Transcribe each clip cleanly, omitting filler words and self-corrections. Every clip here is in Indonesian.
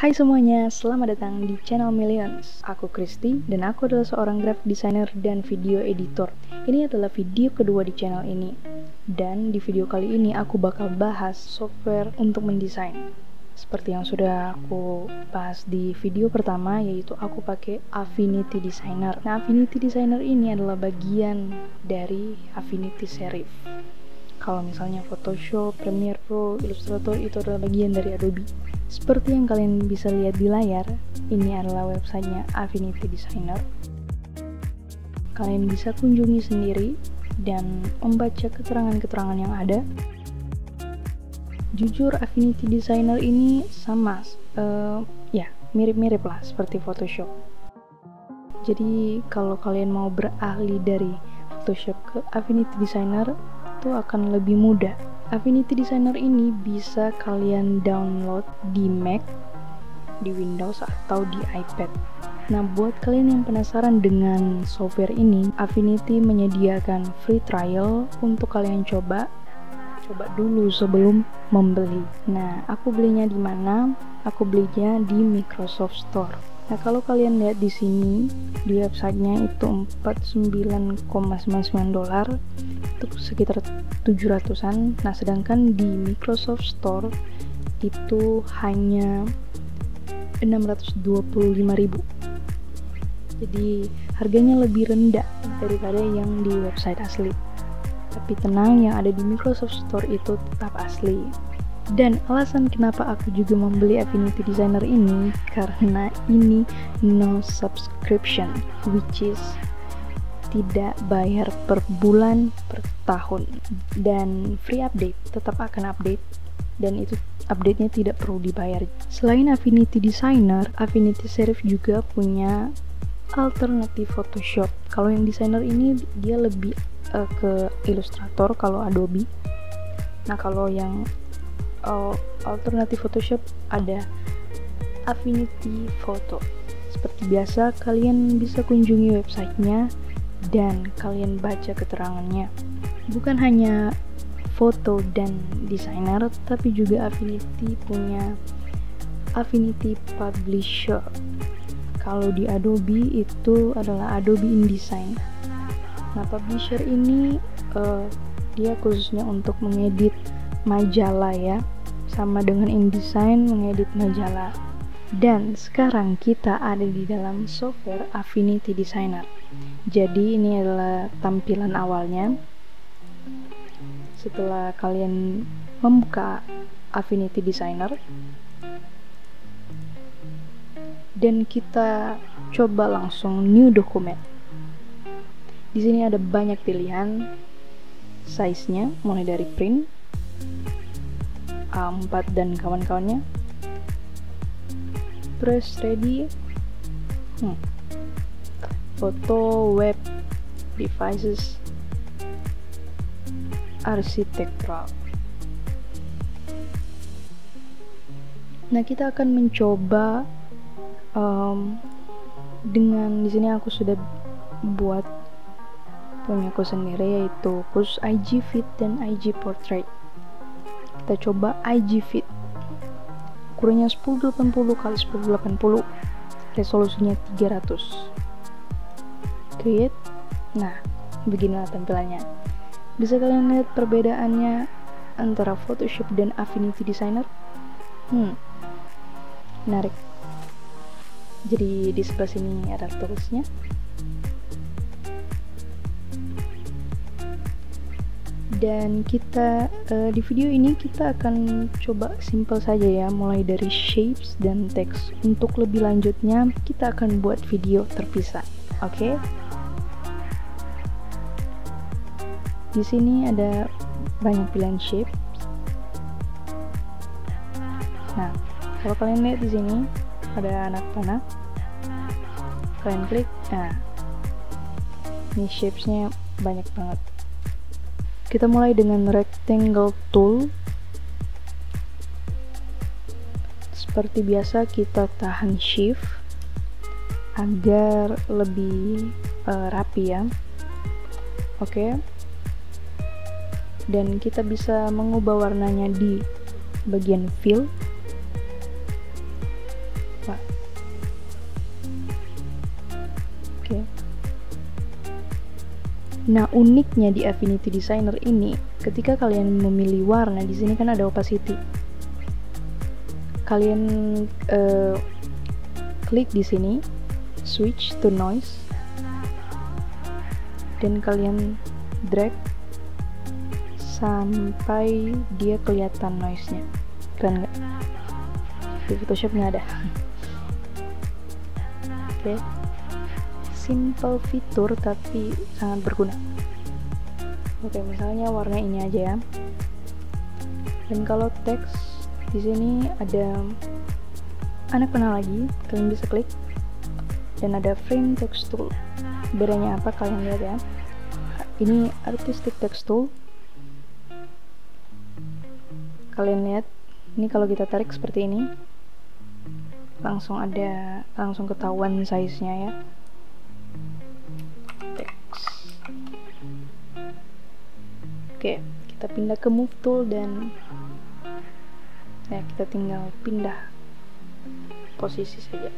Hai semuanya, selamat datang di channel Millions. Aku Kristi dan aku adalah seorang graphic designer dan video editor. Ini adalah video kedua di channel ini. Dan di video kali ini aku bakal bahas software untuk mendesain. Seperti yang sudah aku bahas di video pertama, yaitu aku pakai Affinity Designer. Nah, Affinity Designer ini adalah bagian dari Affinity Serif. Kalau misalnya Photoshop, Premiere Pro, Illustrator itu adalah bagian dari Adobe. Seperti yang kalian bisa lihat di layar, ini adalah websitenya Affinity Designer. Kalian bisa kunjungi sendiri dan membaca keterangan-keterangan yang ada. Jujur, Affinity Designer ini sama, mirip-mirip lah seperti Photoshop. Jadi kalau kalian mau beralih dari Photoshop ke Affinity Designer, itu akan lebih mudah. Affinity Designer ini bisa kalian download di Mac, di Windows, atau di iPad. Nah, buat kalian yang penasaran dengan software ini, Affinity menyediakan free trial untuk kalian coba dulu sebelum membeli. Nah, aku belinya di mana? Aku belinya di Microsoft Store. Nah, kalau kalian lihat di sini di websitenya itu $49,99, itu sekitar 700-an. Nah, sedangkan di Microsoft Store itu hanya 625.000. Jadi harganya lebih rendah daripada yang di website asli. Tapi tenang, yang ada di Microsoft Store itu tetap asli. Dan alasan kenapa aku juga membeli Affinity Designer ini karena ini no subscription, which is tidak bayar per bulan, per tahun, dan free update, tetap akan update, dan itu update-nya tidak perlu dibayar. Selain Affinity Designer, Affinity Serif juga punya alternatif Photoshop. Kalau yang designer ini dia lebih ke Illustrator kalau Adobe. Nah, kalau yang alternatif Photoshop ada Affinity Photo. Seperti biasa, kalian bisa kunjungi websitenya dan kalian baca keterangannya. Bukan hanya foto dan desainer, tapi juga Affinity punya Affinity Publisher. Kalau di Adobe itu adalah Adobe InDesign. Nah, Publisher ini dia khususnya untuk mengedit majalah ya, sama dengan InDesign mengedit majalah. Dan sekarang kita ada di dalam software Affinity Designer. Jadi ini adalah tampilan awalnya. Setelah kalian membuka Affinity Designer dan kita coba langsung new document. Di sini ada banyak pilihan size-nya, mulai dari print, A4 dan kawan-kawannya, press ready, foto, web, devices, architectural. Nah, kita akan mencoba dengan di sini aku sudah buat punyaku sendiri, yaitu khusus IG Fit dan IG Portrait. Kita coba IG Fit, ukurannya 1080 x 1080, resolusinya 300. Create. Nah, beginilah tampilannya. Bisa kalian lihat perbedaannya antara Photoshop dan Affinity Designer. Menarik. Jadi di sebelah sini ada tulisnya. Dan kita di video ini kita akan coba simple saja ya, mulai dari shapes dan text. Untuk lebih lanjutnya kita akan buat video terpisah. Oke? Di sini ada banyak pilihan shape. Nah, kalau kalian lihat di sini ada anak panah. Kalian klik. Nah, ini shapes-nya banyak banget. Kita mulai dengan rectangle tool. Seperti biasa kita tahan shift agar lebih rapi ya. Oke. Dan kita bisa mengubah warnanya di bagian fill. lupa. Oke. Nah, uniknya di Affinity Designer ini, ketika kalian memilih warna, di sini kan ada opacity. Kalian klik di sini, switch to noise, dan kalian drag sampai dia kelihatan noise-nya. Keren nggak? Di Photoshop nggak ada. Oke. Simple fitur tapi sangat berguna. Oke, misalnya warna ini aja ya. Dan kalau teks di sini ada anak panah lagi, kalian bisa klik. Dan ada frame text tool. Bedanya apa kalian lihat ya. Ini artistic text tool. Kalian lihat, ini kalau kita tarik seperti ini, langsung ketahuan size-nya ya. Oke, kita pindah ke move tool dan ya kita tinggal pindah posisi saja.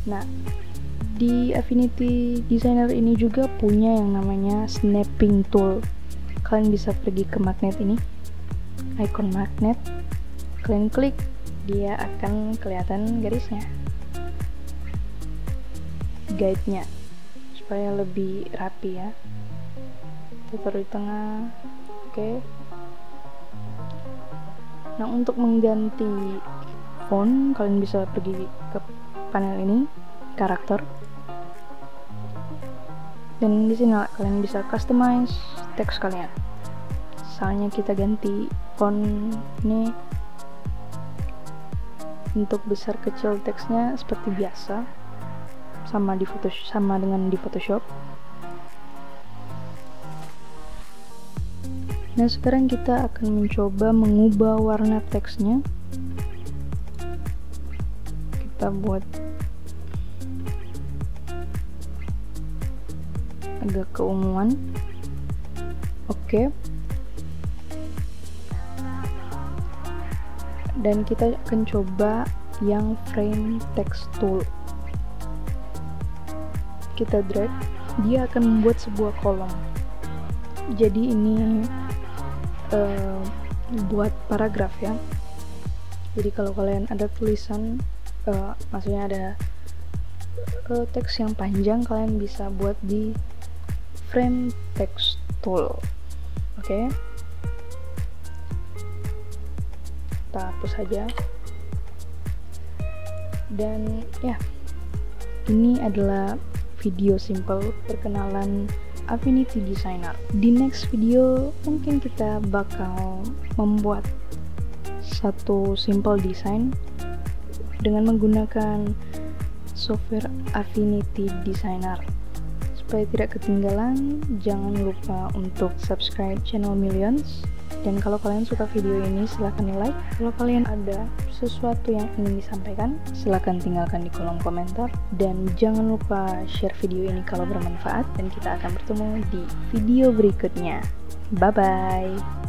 Nah, di Affinity Designer ini juga punya yang namanya snapping tool. Kalian bisa pergi ke magnet ini, icon magnet, kalian klik, dia akan kelihatan garisnya, guide-nya, supaya lebih rapi ya. Taruh di tengah. Oke. Nah, untuk mengganti font kalian bisa pergi ke panel ini, karakter, dan di sini kalian bisa customize teks kalian. Misalnya kita ganti font ini untuk besar kecil teksnya seperti biasa, sama dengan di Photoshop. Nah, sekarang kita akan mencoba mengubah warna teksnya. Kita buat agak keunguan. Oke. Dan kita akan coba yang frame text tool. Kita drag, dia akan membuat sebuah kolom. Jadi ini buat paragraf ya. Jadi kalau kalian ada tulisan, maksudnya ada teks yang panjang, kalian bisa buat di frame text tool. Oke. Kita hapus saja. Dan ya, ini adalah video simple perkenalan Affinity Designer. Di next video mungkin kita bakal membuat satu simple design dengan menggunakan software Affinity Designer. Supaya tidak ketinggalan, jangan lupa untuk subscribe channel Millions. Dan kalau kalian suka video ini, silahkan di like. Kalau kalian ada sesuatu yang ingin disampaikan, silahkan tinggalkan di kolom komentar. Dan jangan lupa share video ini kalau bermanfaat. Dan kita akan bertemu di video berikutnya. Bye-bye.